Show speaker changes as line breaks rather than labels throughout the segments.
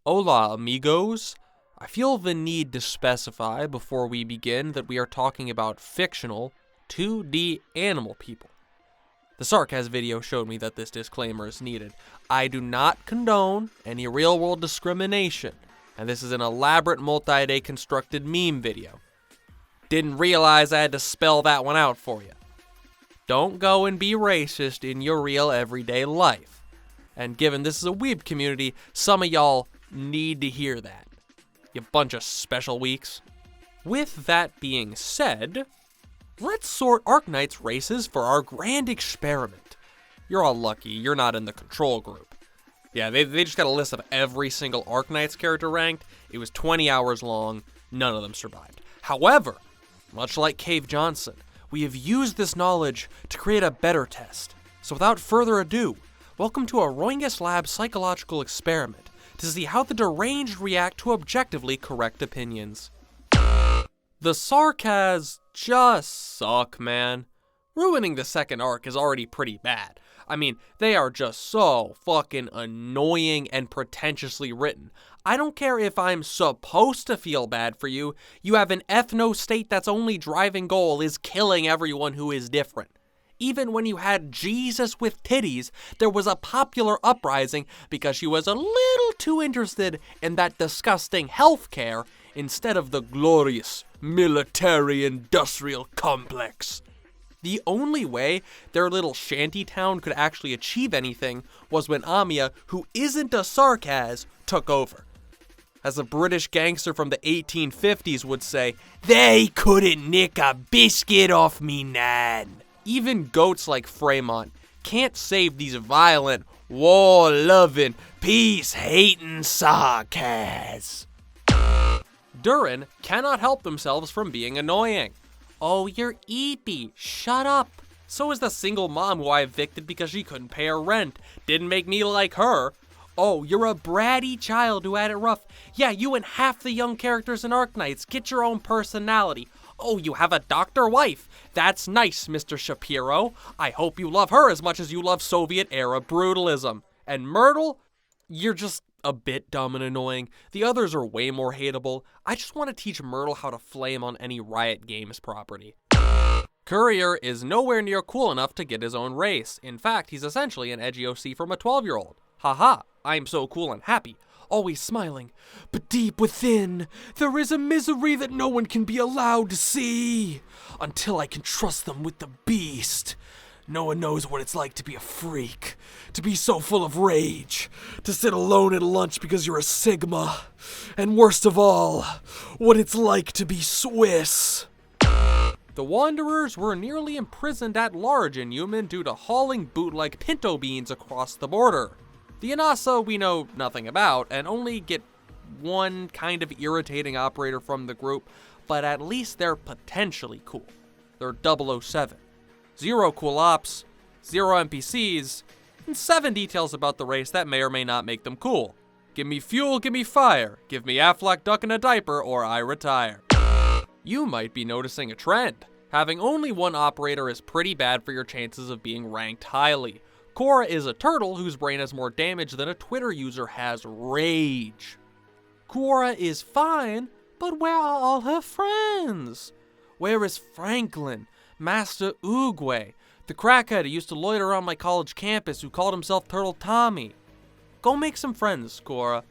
Hola, amigos. I feel the need to specify before we begin that we are talking about fictional 2D animal people. The Sarkaz video showed me that this disclaimer is needed. I do not condone any real-world discrimination, and this is an elaborate multi-day constructed meme video. Didn't realize I had to spell that one out for you. Don't go and be racist in your real everyday life. And given this is a weeb community, some of y'all need to hear that. You bunch of special weeks. With that being said, let's sort Arknights races for our grand experiment. You're all lucky you're not in the control group. Yeah, they just got a list of every single Arknights character ranked. It was 20 hours long. None of them survived. However, much like Cave Johnson, we have used this knowledge to create a better test. So without further ado, welcome to a Roingus Lab psychological experiment to see how the deranged react to objectively correct opinions. The Sarkaz just suck, man. Ruining the second arc is already pretty bad. I mean, they are just so fucking annoying and pretentiously written. I don't care if I'm supposed to feel bad for you. You have an ethno-state that's only driving goal is killing everyone who is different. Even when you had Jesus with titties, there was a popular uprising because she was a little too interested in that disgusting healthcare instead of the glorious military-industrial complex. The only way their little shanty town could actually achieve anything was when Amia, who isn't a Sarkaz, took over. As a British gangster from the 1850s would say, "They couldn't nick a biscuit off me nan." Even goats like Fremont can't save these violent, war-loving, peace-hating Sarkaz. Durin cannot help themselves from being annoying. Oh, you're eepy. Shut up. So is the single mom who I evicted because she couldn't pay her rent. Didn't make me like her. Oh, you're a bratty child who had it rough. Yeah, you and half the young characters in Arknights. Get your own personality. Oh, you have a doctor wife. That's nice, Mr. Shapiro. I hope you love her as much as you love Soviet-era brutalism. And Myrtle, you're just a bit dumb and annoying. The others are way more hateable. I just want to teach Myrtle how to flame on any Riot Games property. Courier is nowhere near cool enough to get his own race. In fact, he's essentially an edgy OC from a 12-year-old. Haha, I'm so cool and happy, always smiling. But deep within, there is a misery that no one can be allowed to see. Until I can trust them with the beast. No one knows what it's like to be a freak, to be so full of rage, to sit alone at lunch because you're a Sigma, and worst of all, what it's like to be Swiss. The Wanderers were nearly imprisoned at large in Human due to hauling bootleg pinto beans across the border. The Anasa we know nothing about, and only get one kind of irritating operator from the group, but at least they're potentially cool. They're 007. 0 cool ops, 0 NPCs, and 7 details about the race that may or may not make them cool. Give me fuel, give me fire. Give me Aflac duck in a diaper, or I retire. You might be noticing a trend. Having only one operator is pretty bad for your chances of being ranked highly. Cora is a turtle whose brain has more damage than a Twitter user has rage. Cora is fine, but where are all her friends? Where is Franklin? Master Oogway, the crackhead who used to loiter around my college campus who called himself Turtle Tommy. Go make some friends, Cora.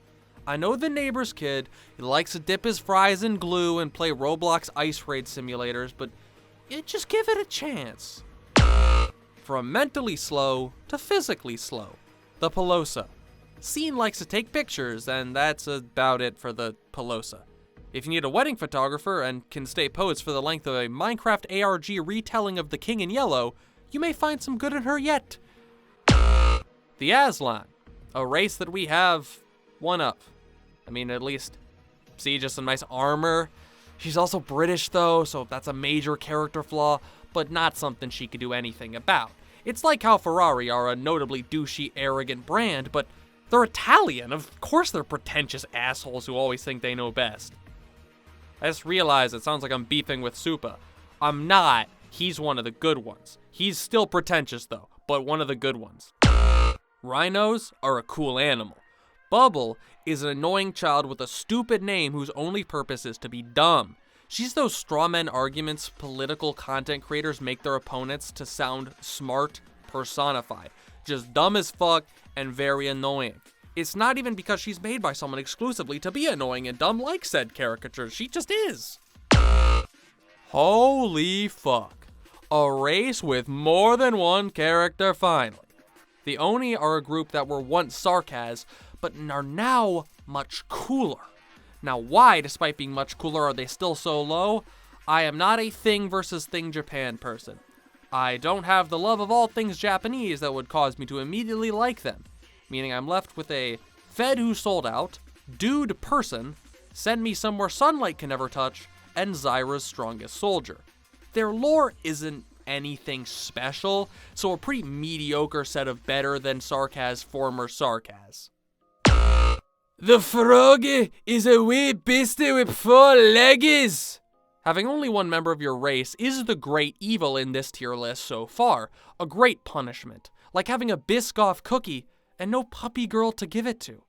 I know the neighbor's kid. He likes to dip his fries in glue and play Roblox ice raid simulators, but just give it a chance. From mentally slow to physically slow, the Pelosa. Scene likes to take pictures, and that's about it for the Pelosa. If you need a wedding photographer and can stay posed for the length of a Minecraft ARG retelling of The King in Yellow, you may find some good in her yet. The A-lan, a race that we have one of. I mean, at least, see, just some nice armor. She's also British though, so that's a major character flaw, but not something she could do anything about. It's like how Ferrari are a notably douchey, arrogant brand, but they're Italian. Of course they're pretentious assholes who always think they know best. I just realized it sounds like I'm beefing with Supa. I'm not. He's one of the good ones. He's still pretentious though, but one of the good ones. Rhinos are a cool animal, Bubble is an annoying child with a stupid name whose only purpose is to be dumb. She's those strawman arguments political content creators make their opponents to sound smart personified. Just dumb as fuck and very annoying. It's not even because she's made by someone exclusively to be annoying and dumb like said caricatures. She just is. Holy fuck. A race with more than one character finally. The Oni are a group that were once Sarkaz, but are now much cooler. Now why, despite being much cooler, are they still so low? I am not a thing versus thing Japan person. I don't have the love of all things Japanese that would cause me to immediately like them. Meaning I'm left with a Fed who sold out, dude person, send me somewhere sunlight can never touch, and Zyra's strongest soldier. Their lore isn't anything special, so a pretty mediocre set of better than Sarkaz former Sarkaz. The frog is a wee beastie with 4 legs. Having only one member of your race is the great evil in this tier list so far, a great punishment, like having a Biscoff cookie and no puppy girl to give it to.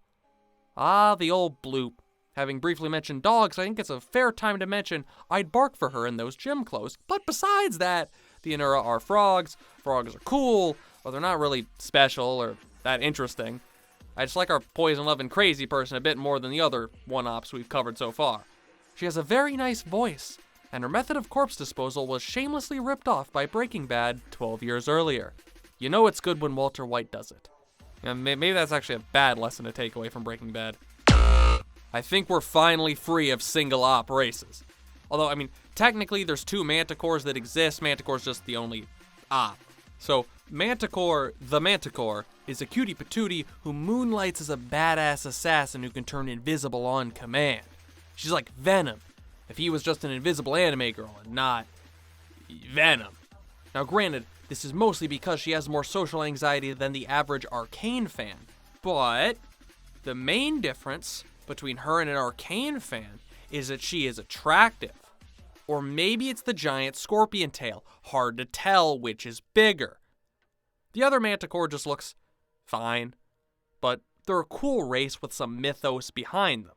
Ah, the old bloop. Having briefly mentioned dogs, I think it's a fair time to mention I'd bark for her in those gym clothes. But besides that, the Anura are frogs. Frogs are cool, but they're not really special or that interesting. I just like our poison-loving crazy person a bit more than the other one-ops we've covered so far. She has a very nice voice, and her method of corpse disposal was shamelessly ripped off by Breaking Bad 12 years earlier. You know it's good when Walter White does it. And maybe that's actually a bad lesson to take away from Breaking Bad. I think we're finally free of single-op races. Although, I mean, technically there's 2 Manticores that exist. Manticore's just the only op. So, Manticore, the Manticore, is a cutie patootie who moonlights as a badass assassin who can turn invisible on command. She's like Venom, if he was just an invisible anime girl and not Venom. Now granted, this is mostly because she has more social anxiety than the average Arcane fan. But the main difference between her and an Arcane fan is that she is attractive. Or maybe it's the giant scorpion tail. Hard to tell which is bigger. The other Manticore just looks fine, but they're a cool race with some mythos behind them.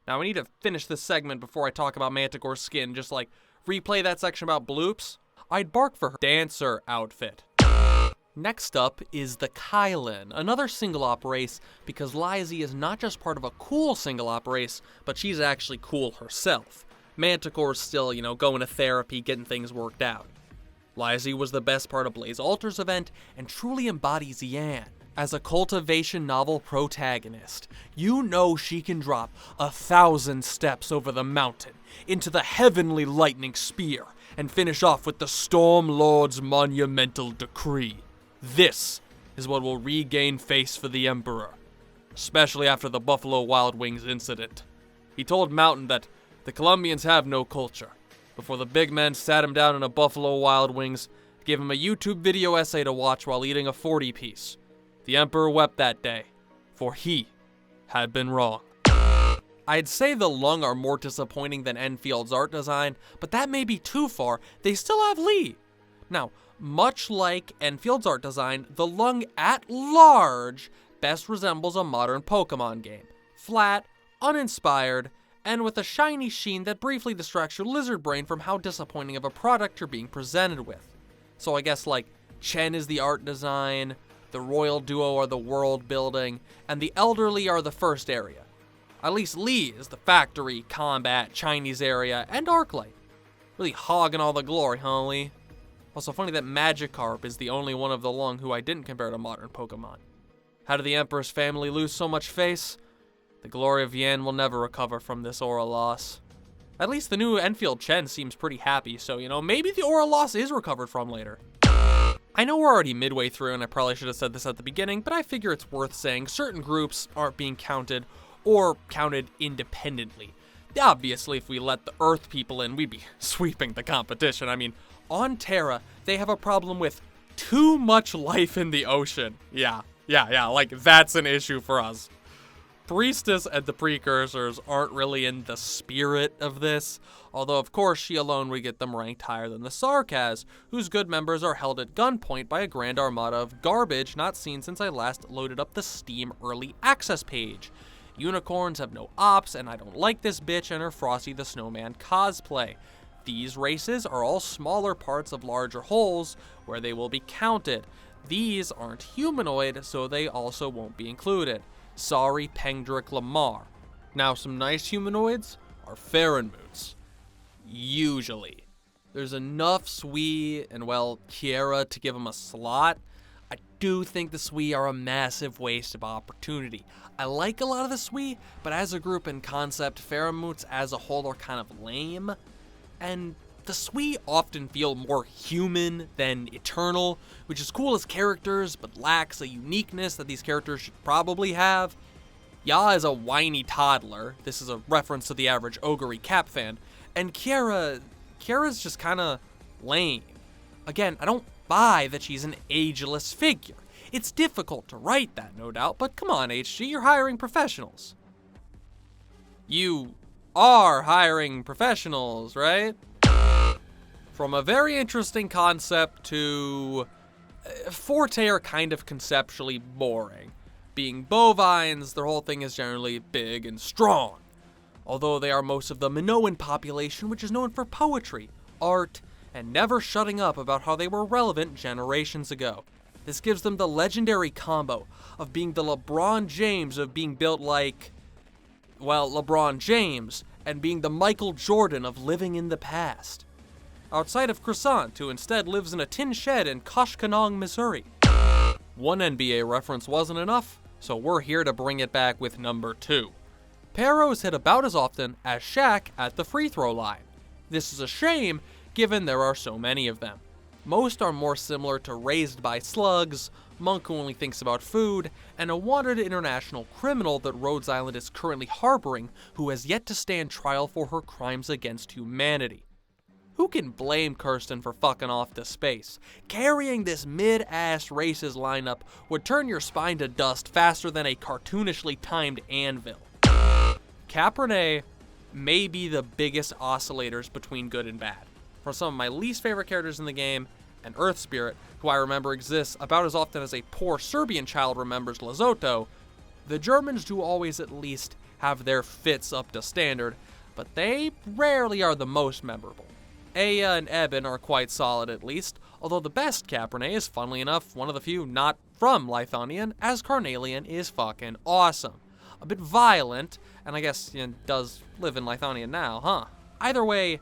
Now I need to finish this segment before I talk about Manticore's skin, just like replay that section about bloops. I'd bark for her dancer outfit. Next up is the Kylin, another single-op race, because Lysie is not just part of a cool single-op race, but she's actually cool herself. Manticore's still, going to therapy, getting things worked out. Lysie was the best part of Blaze Alter's event, and truly embodies Yan. As a cultivation novel protagonist, you know she can drop 1,000 steps over the mountain, into the heavenly lightning spear, and finish off with the Storm Lord's monumental decree. This is what will regain face for the Emperor, especially after the Buffalo Wild Wings incident. He told Mountain that the Colombians have no culture, before the big men sat him down in a Buffalo Wild Wings, gave him a YouTube video essay to watch while eating a 40-piece. The Emperor wept that day, for he had been wrong. I'd say the Lung are more disappointing than Enfield's art design, but that may be too far. They still have Lee. Now, much like Enfield's art design, the Lung at large best resembles a modern Pokemon game. Flat, uninspired, and with a shiny sheen that briefly distracts your lizard brain from how disappointing of a product you're being presented with. So I guess like Chen is the art design, the Royal Duo are the world building, and the Elderly are the first area. At least Lee is the factory, combat, Chinese area, and Arclight. Really hogging all the glory, huh, Lee? Also funny that Magikarp is the only one of the Lung who I didn't compare to modern Pokemon. How did the Emperor's family lose so much face? The glory of Yan will never recover from this aura loss. At least the new Enfield Chen seems pretty happy, so, maybe the aura loss is recovered from later. I know we're already midway through, and I probably should have said this at the beginning, but I figure it's worth saying certain groups aren't being counted, or counted independently. Obviously, if we let the Earth people in, we'd be sweeping the competition. I mean, on Terra, they have a problem with too much life in the ocean. Yeah, like that's an issue for us. Priestess and the Precursors aren't really in the spirit of this, although of course she alone would get them ranked higher than the Sarkaz, whose good members are held at gunpoint by a grand armada of garbage not seen since I last loaded up the Steam Early Access page. Unicorns have no ops, and I don't like this bitch and her Frosty the Snowman cosplay. These races are all smaller parts of larger wholes where they will be counted. These aren't humanoid, so they also won't be included. Sorry, Pengdrick Lamar. Now, some nice humanoids are Farinmoots. Usually. There's enough Sui and, well, Kiera to give them a slot. I do think the Sui are a massive waste of opportunity. I like a lot of the Sui, but as a group and concept, Farinmoots as a whole are kind of lame. And the Sui often feel more human than eternal, which is cool as characters, but lacks a uniqueness that these characters should probably have. Ya is a whiny toddler. This is a reference to the average Ogre Cap fan. And Kiera's just kind of lame. Again, I don't buy that she's an ageless figure. It's difficult to write that, no doubt, but come on, HG, you're hiring professionals. You are hiring professionals, right? From a very interesting concept to Forte are kind of conceptually boring. Being bovines, their whole thing is generally big and strong. Although they are most of the Minoan population, which is known for poetry, art, and never shutting up about how they were relevant generations ago. This gives them the legendary combo of being the LeBron James of being built like, well, LeBron James, and being the Michael Jordan of living in the past. Outside of Croissant, who instead lives in a tin shed in Koshkonong, Missouri. One NBA reference wasn't enough, so we're here to bring it back with number 2. Perro is hit about as often as Shaq at the free throw line. This is a shame, given there are so many of them. Most are more similar to Raised by Slugs, Monk who only thinks about food, and a wanted international criminal that Rhodes Island is currently harboring who has yet to stand trial for her crimes against humanity. Who can blame Kirsten for fucking off to space? Carrying this mid-ass races lineup would turn your spine to dust faster than a cartoonishly timed anvil. Caprinae may be the biggest oscillators between good and bad. For some of my least favorite characters in the game, and Earth Spirit, who I remember exists about as often as a poor Serbian child remembers Lesotho, the Germans do always at least have their fits up to standard, but they rarely are the most memorable. Aya and Eben are quite solid at least, although the best Caprinae is, funnily enough, one of the few not from Lithonian, as Carnelian is fucking awesome. A bit violent, and I guess does live in Lithonian now, huh? Either way,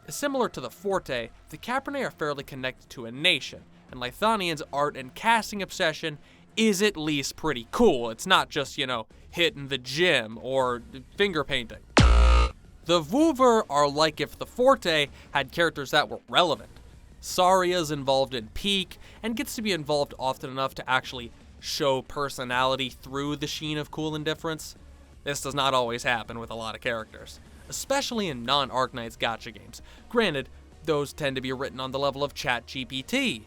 similar to the Forte, the Caprinae are fairly connected to a nation, and Lithonian's art and casting obsession is at least pretty cool. It's not just, hitting the gym or finger painting. The Vouivre are like if the Forte had characters that were relevant. Saria's involved in Peak, and gets to be involved often enough to actually show personality through the sheen of cool indifference. This does not always happen with a lot of characters, especially in non-Arknights gacha games. Granted, those tend to be written on the level of ChatGPT.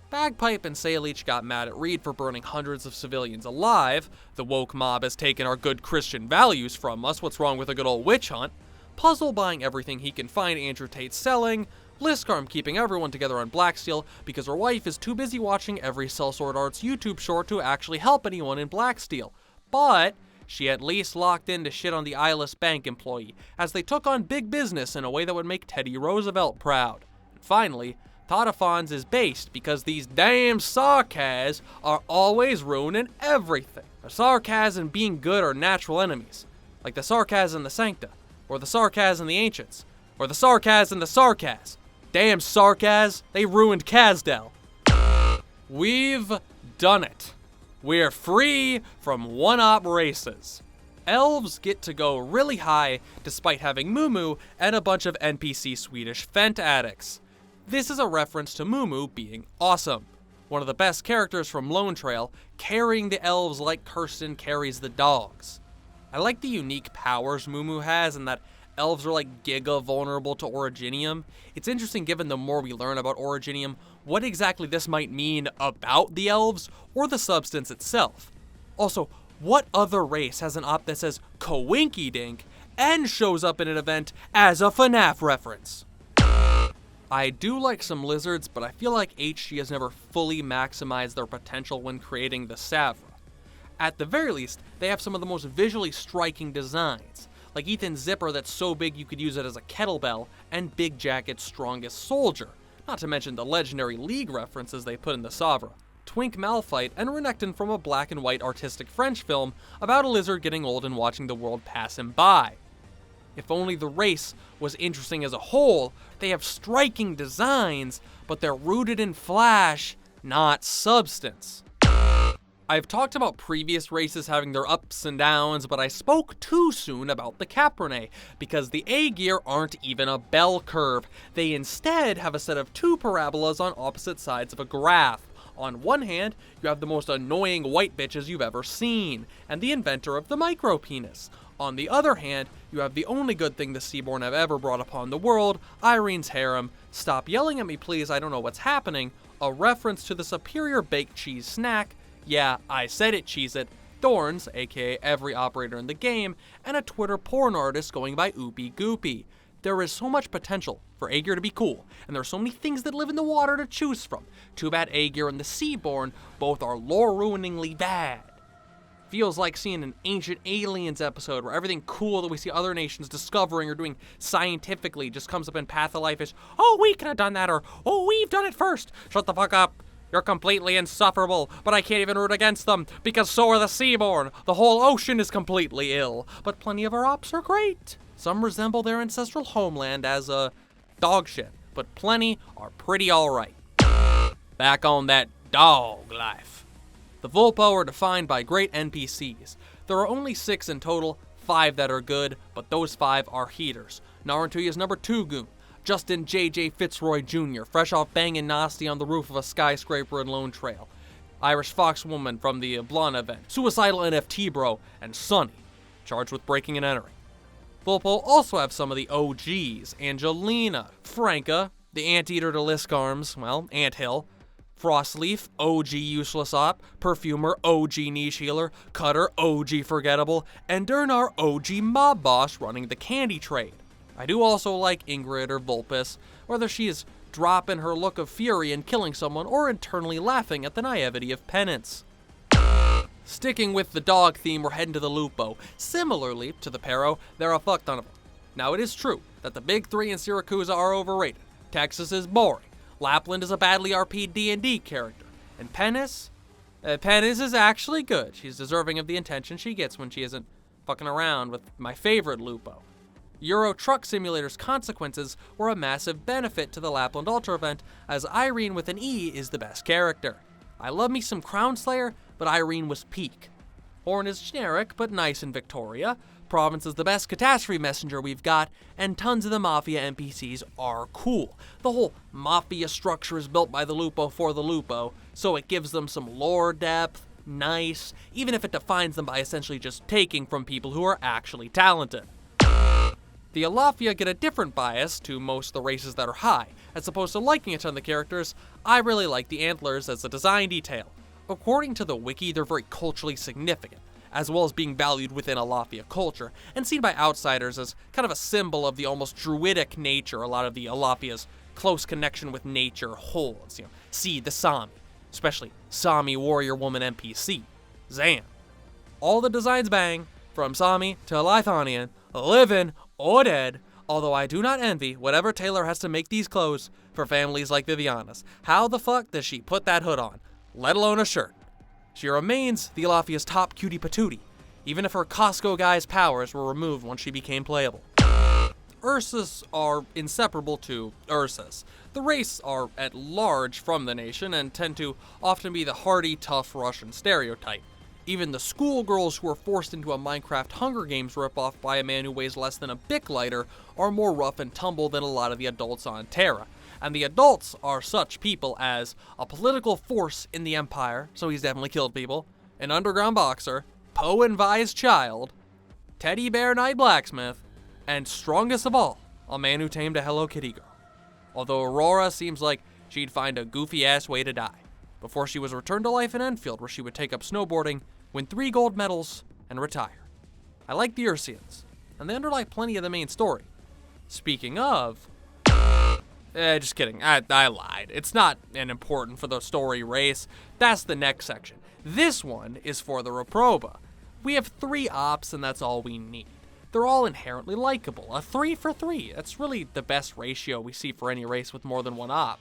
Bagpipe and Sail each got mad at Reed for burning hundreds of civilians alive. The woke mob has taken our good Christian values from us. What's wrong with a good old witch hunt? Puzzle buying everything he can find Andrew Tate selling. Bliscarm keeping everyone together on Blacksteel because her wife is too busy watching every Sellsword Arts YouTube short to actually help anyone in Blacksteel. But she at least locked in to shit on the eyeless bank employee, as they took on big business in a way that would make Teddy Roosevelt proud. And finally, Tatapons is based because these damn Sarkaz are always ruining everything. The Sarkaz and being good are natural enemies, like the Sarkaz and the Sancta, or the Sarkaz and the Ancients, or the Sarkaz and the Sarkaz. Damn Sarkaz, they ruined Kazdel. We've done it. We're free from one-op races. Elves get to go really high despite having Mumu and a bunch of NPC Swedish Fent addicts. This is a reference to Mumu being awesome. One of the best characters from Lone Trail, carrying the elves like Kirsten carries the dogs. I like the unique powers Mumu has and that elves are like giga vulnerable to Originium. It's interesting given the more we learn about Originium, what exactly this might mean about the elves or the substance itself. Also, What other race has an op that says Coinky Dink and shows up in an event as a FNAF reference? I do like some lizards, but I feel like HG has never fully maximized their potential when creating the Savra. At the very least, they have some of the most visually striking designs, like Ethan's zipper that's so big you could use it as a kettlebell, and Big Jacket's strongest soldier, not to mention the legendary League references they put in the Savra. Twink Malphite and Renekton from a black and white artistic French film about a lizard getting old and watching the world pass him by. If only the race was interesting as a whole. They have striking designs, but they're rooted in flash, not substance. I've talked about previous races having their ups and downs, but I spoke too soon about the Caprinae, because the Aegir aren't even a bell curve. They instead have a set of two parabolas on opposite sides of a graph. On one hand, you have the most annoying white bitches you've ever seen, and the inventor of the micropenis. On the other hand, you have the only good thing the Seaborn have ever brought upon the world, Irene's harem. Stop yelling at me please, I don't know what's happening. A reference to the superior baked cheese snack, yeah, I said it, Cheez-It, Thorns, aka every operator in the game, and a Twitter porn artist going by Oopie Goopy. There is so much potential for Aegir to be cool, and there are so many things that live in the water to choose from. Too bad Aegir and the Seaborn both are lore-ruiningly bad. Feels like seeing an Ancient Aliens episode where everything cool that we see other nations discovering or doing scientifically just comes up in Path of Life as, oh, we could have done that, or, oh, we've done it first. Shut the fuck up. You're completely insufferable, but I can't even root against them, because so are the Seaborn. The whole ocean is completely ill, but plenty of our ops are great. Some resemble their ancestral homeland as a dog shit, but plenty are pretty alright. Back on that dog life. The Vulpo are defined by great NPCs. There are only 6 in total, 5 that are good, but those 5 are heaters. Narantuya's number 2 goon, Justin J.J. Fitzroy Jr., fresh off banging nasty on the roof of a skyscraper in Lone Trail. Irish Fox Woman from the Blonde event, Suicidal NFT Bro, and Sunny, charged with breaking and entering. Vulpo also have some of the OGs, Angelina, Franca, the Anteater to Liskarms, well, Anthill, Frostleaf, OG useless op, Perfumer, OG niche healer, Cutter, OG forgettable, and Durnar, OG mob boss running the candy trade. I do also like Ingrid or Vulpus, whether she is dropping her look of fury and killing someone or internally laughing at the naivety of penance. Sticking with the dog theme, we're heading to the Lupo. Similarly to the Perro, there are a fuck ton of them. Now it is true that the big 3 in Syracuse are overrated. Texas is boring. Lapland is a badly RP'd D&D character. And Penis? Penis is actually good. She's deserving of the attention she gets when she isn't fucking around with my favorite Lupo. Euro Truck Simulator's consequences were a massive benefit to the Lapland Ultra event, as Irene with an E is the best character. I love me some Crown Slayer, but Irene was peak. Horn is generic, but nice in Victoria. Province is the best catastrophe messenger we've got, and tons of the Mafia NPCs are cool. The whole Mafia structure is built by the Lupo for the Lupo, so it gives them some lore depth, nice, even if it defines them by essentially just taking from people who are actually talented. The Elaphia get a different bias to most of the races that are high. As opposed to liking a ton of the characters, I really like the antlers as a design detail. According to the wiki, they're very culturally significant, as well as being valued within Elaphia culture, and seen by outsiders as kind of a symbol of the almost druidic nature a lot of the Elaphia's close connection with nature holds. See the Sami, especially Sami warrior woman NPC, Zan. All the designs bang, from Sami to Lythonian, living or dead, although I do not envy whatever tailor has to make these clothes for families like Viviana's. How the fuck does she put that hood on, let alone a shirt? She remains the Elaphia's top cutie patootie, even if her Costco guy's powers were removed once she became playable. Ursus are inseparable to Ursus. The race are at large from the nation and tend to often be the hardy, tough Russian stereotype. Even the schoolgirls who are forced into a Minecraft Hunger Games ripoff by a man who weighs less than a Bic lighter are more rough and tumble than a lot of the adults on Terra. And the adults are such people as a political force in the Empire, so he's definitely killed people, an underground boxer, Poe and Vi's child, Teddy Bear Knight Blacksmith, and strongest of all, a man who tamed a Hello Kitty girl. Although Aurora seems like she'd find a goofy-ass way to die, before she was returned to life in Enfield, where she would take up snowboarding win 3 gold medals, and retire. I like the Ursians, and they underlie plenty of the main story. Speaking of... just kidding, I lied. It's not an important for the story race. That's the next section. This one is for the Reproba. We have 3 ops, and that's all we need. They're all inherently likable. A 3 for 3. That's really the best ratio we see for any race with more than 1 op.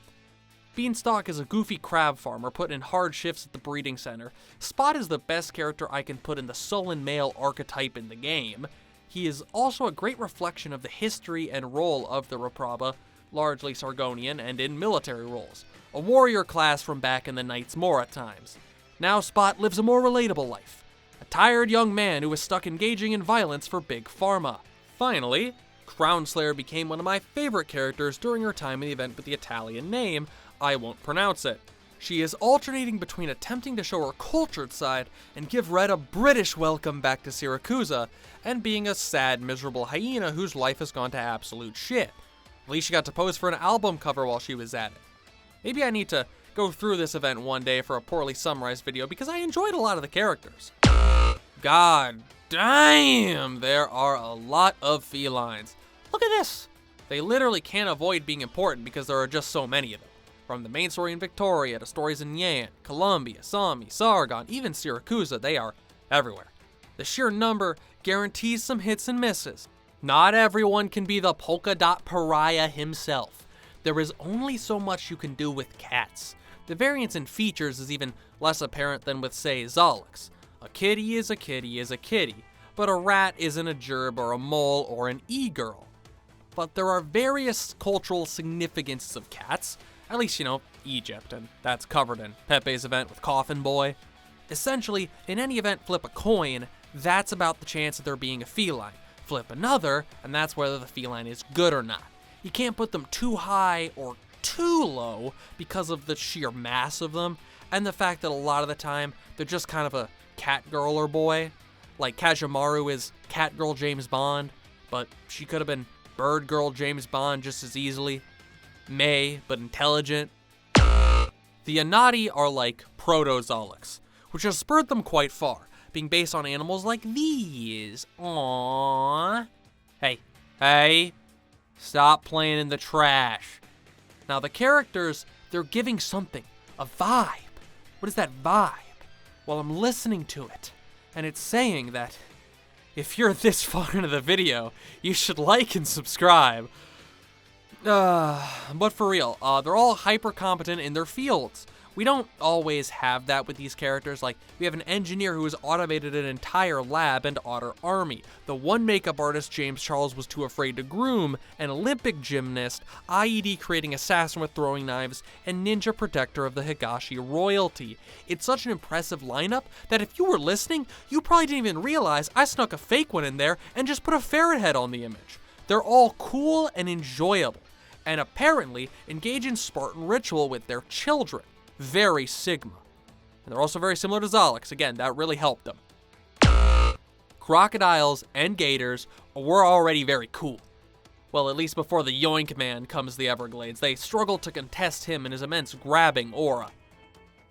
Beanstalk is a goofy crab farmer put in hard shifts at the breeding center. Spot is the best character I can put in the sullen male archetype in the game. He is also a great reflection of the history and role of the Reproba, largely Sargonian and in military roles. A warrior class from back in the Knights Mora times. Now Spot lives a more relatable life. A tired young man who was stuck engaging in violence for Big Pharma. Finally, Crownslayer became one of my favorite characters during her time in the event with the Italian name. I won't pronounce it. She is alternating between attempting to show her cultured side and give Red a British welcome back to Siracusa, and being a sad, miserable hyena whose life has gone to absolute shit. At least she got to pose for an album cover while she was at it. Maybe I need to go through this event one day for a poorly summarized video because I enjoyed a lot of the characters. God damn, there are a lot of felines. Look at this. They literally can't avoid being important because there are just so many of them. From the main story in Victoria to stories in Yan, Columbia, Sami, Sargon, even Siracusa, they are everywhere. The sheer number guarantees some hits and misses. Not everyone can be the polka dot pariah himself. There is only so much you can do with cats. The variance in features is even less apparent than with, say, Zolaks. A kitty is a kitty is a kitty, but a rat isn't a gerb or a mole or an e-girl. But there are various cultural significances of cats. At least, Egypt, and that's covered in Pepe's event with Coffin Boy. Essentially, in any event, flip a coin, that's about the chance of there being a feline. Flip another, and that's whether the feline is good or not. You can't put them too high or too low because of the sheer mass of them, and the fact that a lot of the time, they're just kind of a cat girl or boy. Like Kajimaru is cat girl James Bond, but she could have been bird girl James Bond just as easily. May, but intelligent. The Anati are like proto-Zolaks, which has spurred them quite far, being based on animals like these. Aww. Hey, stop playing in the trash. Now the characters, they're giving something, a vibe. What is that vibe? Well, I'm listening to it, and it's saying that if you're this far into the video, you should like and subscribe. But for real, they're all hyper competent in their fields. We don't always have that with these characters. Like, we have an engineer who has automated an entire lab and otter army. The one makeup artist James Charles was too afraid to groom, an Olympic gymnast, IED creating assassin with throwing knives, and ninja protector of the Higashi royalty. It's such an impressive lineup that if you were listening, you probably didn't even realize I snuck a fake one in there and just put a ferret head on the image. They're all cool and enjoyable, and apparently engage in Spartan ritual with their children. Very Sigma. And they're also very similar to Zolaks. Again, that really helped them. Crocodiles and gators were already very cool. Well, at least before the Yoink Man comes the Everglades, they struggle to contest him in his immense grabbing aura.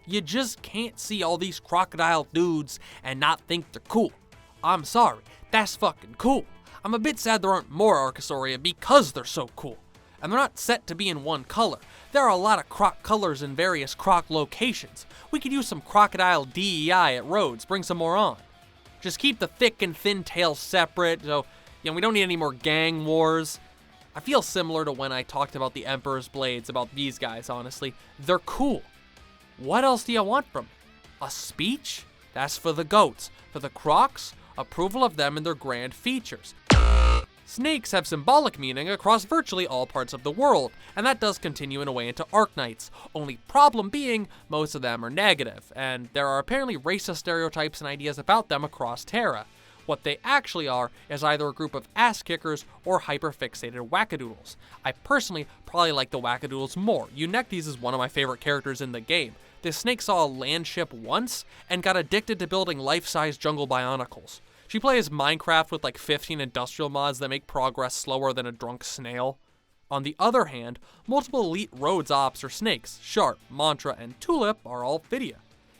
You just can't see all these crocodile dudes and not think they're cool. I'm sorry, that's fucking cool. I'm a bit sad there aren't more Archosauria because they're so cool. And they're not set to be in one color. There are a lot of croc colors in various croc locations. We could use some crocodile DEI at Rhodes, bring some more on. Just keep the thick and thin tails separate, so, we don't need any more gang wars. I feel similar to when I talked about the Emperor's Blades, about these guys, honestly. They're cool. What else do you want from me? A speech? That's for the goats. For the crocs, approval of them and their grand features. Snakes have symbolic meaning across virtually all parts of the world, and that does continue in a way into Arknights, only problem being, most of them are negative, and there are apparently racist stereotypes and ideas about them across Terra. What they actually are is either a group of ass-kickers or hyper-fixated wackadoodles. I personally probably like the wackadoodles more. Eunectes is one of my favorite characters in the game. This snake saw a land ship once, and got addicted to building life-size jungle bionicles. She plays Minecraft with like 15 industrial mods that make progress slower than a drunk snail. On the other hand, multiple elite Rhodes ops or snakes, Sharp, Mantra, and Tulip are all Phidia.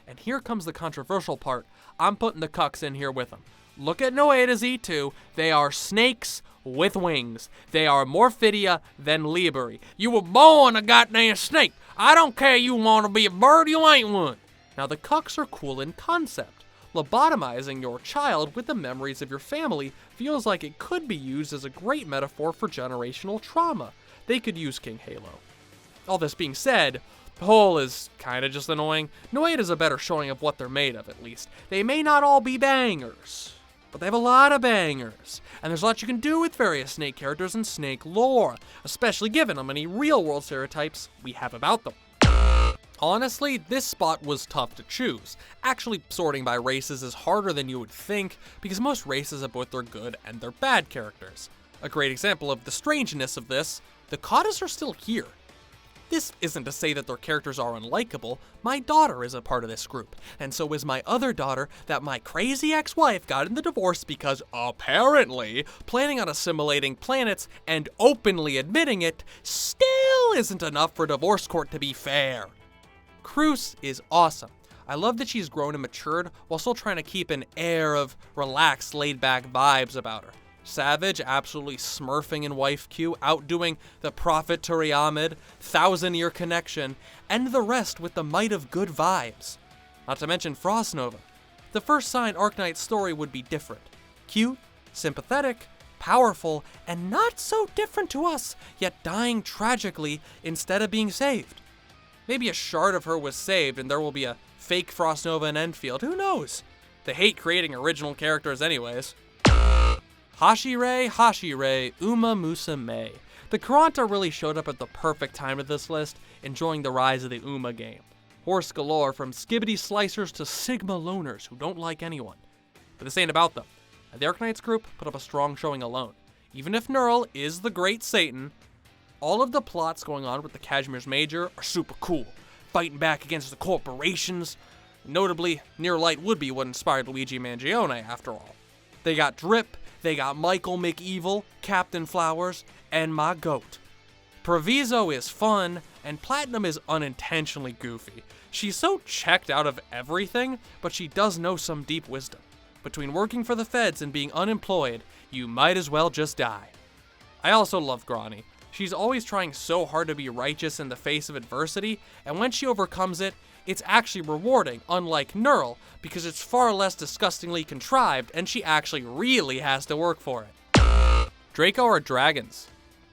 And here comes the controversial part. I'm putting the cucks in here with them. Look at Noeda's E2. They are snakes with wings. They are more Phidia than Liberi. You were born a goddamn snake. I don't care you want to be a bird, you ain't one. Now the cucks are cool in concept. Lobotomizing your child with the memories of your family feels like it could be used as a great metaphor for generational trauma. They could use King Halo. All this being said, the whole is kinda just annoying. Noeda's a better showing of what they're made of, at least. They may not all be bangers, but they have a lot of bangers. And there's a lot you can do with various snake characters and snake lore, especially given how many real-world stereotypes we have about them. Honestly, this spot was tough to choose. Actually, sorting by races is harder than you would think, because most races have both their good and their bad characters. A great example of the strangeness of this, the Katas are still here. This isn't to say that their characters are unlikable. My daughter is a part of this group, and so is my other daughter that my crazy ex-wife got in the divorce because, apparently, planning on assimilating planets and openly admitting it still isn't enough for divorce court to be fair. Cruz is awesome. I love that she's grown and matured while still trying to keep an air of relaxed, laid-back vibes about her. Savage absolutely smurfing in wife Q, outdoing the Prophet Turiamid, 1,000-year connection, and the rest with the might of good vibes. Not to mention Frost Nova. The first sign Arknight's story would be different. Cute, sympathetic, powerful, and not so different to us, yet dying tragically instead of being saved. Maybe a shard of her was saved and there will be a fake Frost Nova in Enfield, who knows? They hate creating original characters anyways. Hashire, Uma Musa May. The Kuranta really showed up at the perfect time of this list, enjoying the rise of the Uma game. Horse galore from skibbity slicers to Sigma loners who don't like anyone. But this ain't about them. The Arknights group put up a strong showing alone. Even if Neural is the great Satan, all of the plots going on with the Kazimiierz Major are super cool. Fighting back against the corporations. Notably, Near Light would be what inspired Luigi Mangione after all. They got Drip, they got Michael McEvil, Captain Flowers, and my goat. Proviso is fun, and Platinum is unintentionally goofy. She's so checked out of everything, but she does know some deep wisdom. Between working for the feds and being unemployed, you might as well just die. I also love Grani. She's always trying so hard to be righteous in the face of adversity, and when she overcomes it, it's actually rewarding, unlike Neural, because it's far less disgustingly contrived, and she actually really has to work for it. Draco are dragons.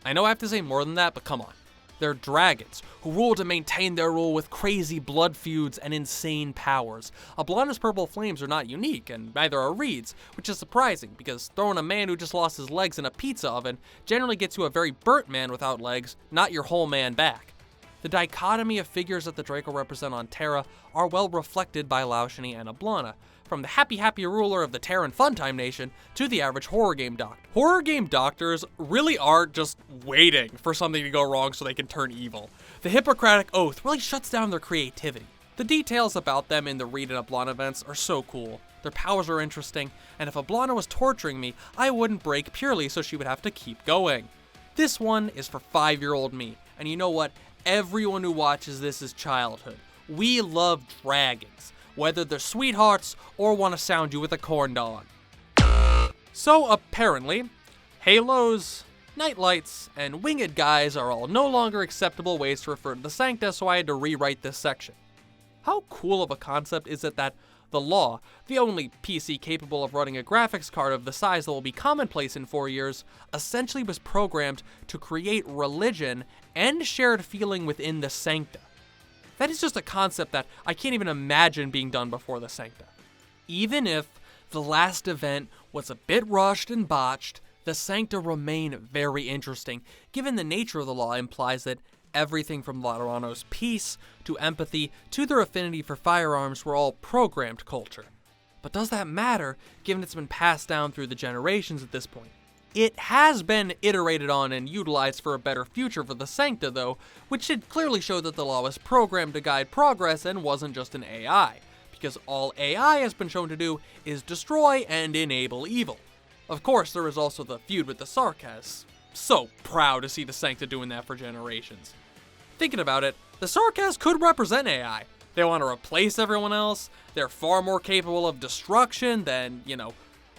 I know I have to say more than that, but come on. They're dragons, who rule to maintain their rule with crazy blood feuds and insane powers. Ablana's purple flames are not unique, and neither are Reed's, which is surprising, because throwing a man who just lost his legs in a pizza oven generally gets you a very burnt man without legs, not your whole man back. The dichotomy of figures that the Draco represent on Terra are well reflected by Laushani and Ablana, from the happy ruler of the Terran Funtime Nation to the average horror game doctor. Horror game doctors really are just waiting for something to go wrong so they can turn evil. The Hippocratic Oath really shuts down their creativity. The details about them in the Reed and Ablana events are so cool. Their powers are interesting, and if Ablana was torturing me, I wouldn't break purely so she would have to keep going. This one is for 5-year-old me, and you know what? Everyone who watches this is childhood. We love dragons, whether they're sweethearts or want to sound you with a corn dog. So apparently, halos, nightlights, and winged guys are all no longer acceptable ways to refer to the Sancta, so I had to rewrite this section. How cool of a concept is it that the Law, the only PC capable of running a graphics card of the size that will be commonplace in 4 years, essentially was programmed to create religion and shared feeling within the Sancta. That is just a concept that I can't even imagine being done before the Sancta. Even if the last event was a bit rushed and botched, the Sancta remain very interesting, given the nature of the Law implies that everything from Laterano's peace to empathy to their affinity for firearms were all programmed culture. But does that matter, given it's been passed down through the generations at this point? It has been iterated on and utilized for a better future for the Sancta, though, which should clearly show that the Law was programmed to guide progress and wasn't just an AI, because all AI has been shown to do is destroy and enable evil. Of course, there is also the feud with the Sarkaz. So proud to see the Sancta doing that for generations. Thinking about it, the Sarkaz could represent AI. They want to replace everyone else. They're far more capable of destruction than,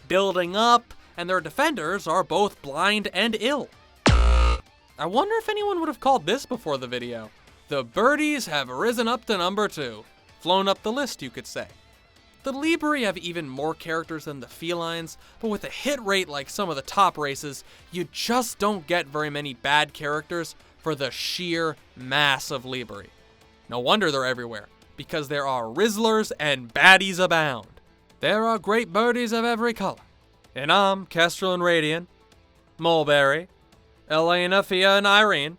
building up. And their defenders are both blind and ill. I wonder if anyone would have called this before the video. The birdies have risen up to number 2. Flown up the list, you could say. The Liberi have even more characters than the Felines, but with a hit rate like some of the top races, you just don't get very many bad characters for the sheer mass of Liberi. No wonder they're everywhere, because there are Rizzlers and baddies abound. There are great birdies of every color. Enam, Kestrel and Radiant, Mulberry, Elaphia and Irene,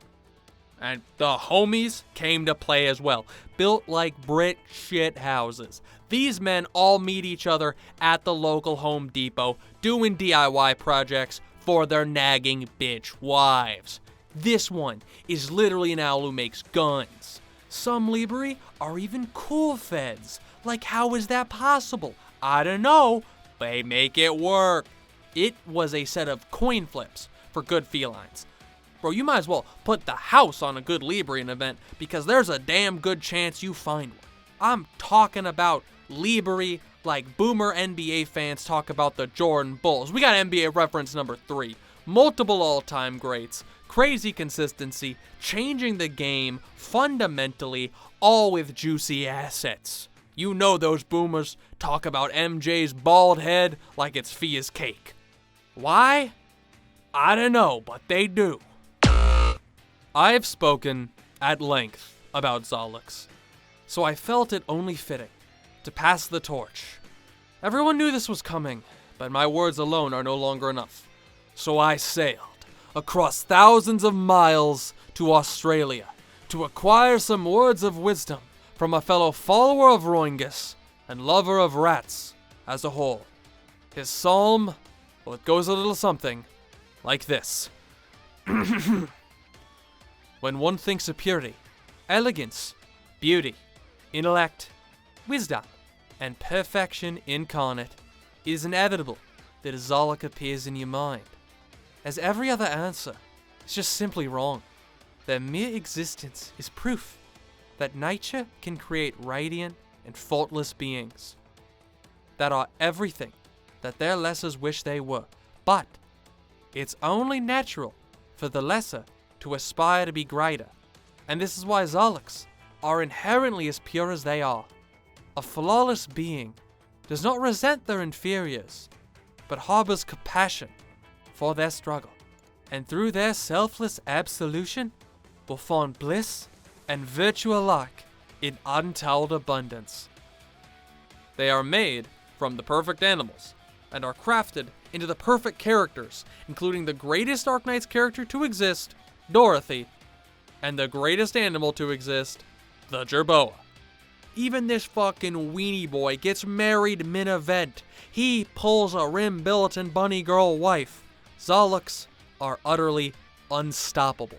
and the homies came to play as well, built like brick shit houses. These men all meet each other at the local Home Depot, doing DIY projects for their nagging bitch wives. This one is literally an owl who makes guns. Some Liberi are even cool feds. Like, how is that possible? I don't know. They make it work. It was a set of coin flips for good felines. Bro, you might as well put the house on a good Liberian event because there's a damn good chance you find one. I'm talking about Liberi like boomer NBA fans talk about the Jordan Bulls. We got NBA reference number 3. Multiple all-time greats, crazy consistency, changing the game fundamentally, all with juicy assets. You know those boomers talk about MJ's bald head like it's Fia's cake. Why? I don't know, but they do. I have spoken at length about Zolak, so I felt it only fitting to pass the torch. Everyone knew this was coming, but my words alone are no longer enough. So I sailed across thousands of miles to Australia to acquire some words of wisdom from a fellow follower of Roingus and lover of rats as a whole. His psalm, well, it goes a little something like this. When one thinks of purity, elegance, beauty, intellect, wisdom, and perfection incarnate, it is inevitable that a Zolak appears in your mind. As every other answer is just simply wrong. Their mere existence is proof that nature can create radiant and faultless beings that are everything that their lessers wish they were. But it's only natural for the lesser to aspire to be greater. And this is why Zolaks are inherently as pure as they are. A flawless being does not resent their inferiors, but harbors compassion for their struggle, and through their selfless absolution will find bliss and virtue alike in untold abundance. They are made from the perfect animals, and are crafted into the perfect characters, including the greatest Arknights character to exist, Dorothy, and the greatest animal to exist, the Jerboa. Even this fucking weenie boy gets married mid-event. He pulls a rim-billetin bunny girl wife. Zolaks are utterly unstoppable.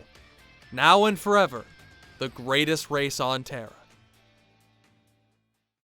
Now and forever, the greatest race on Terra.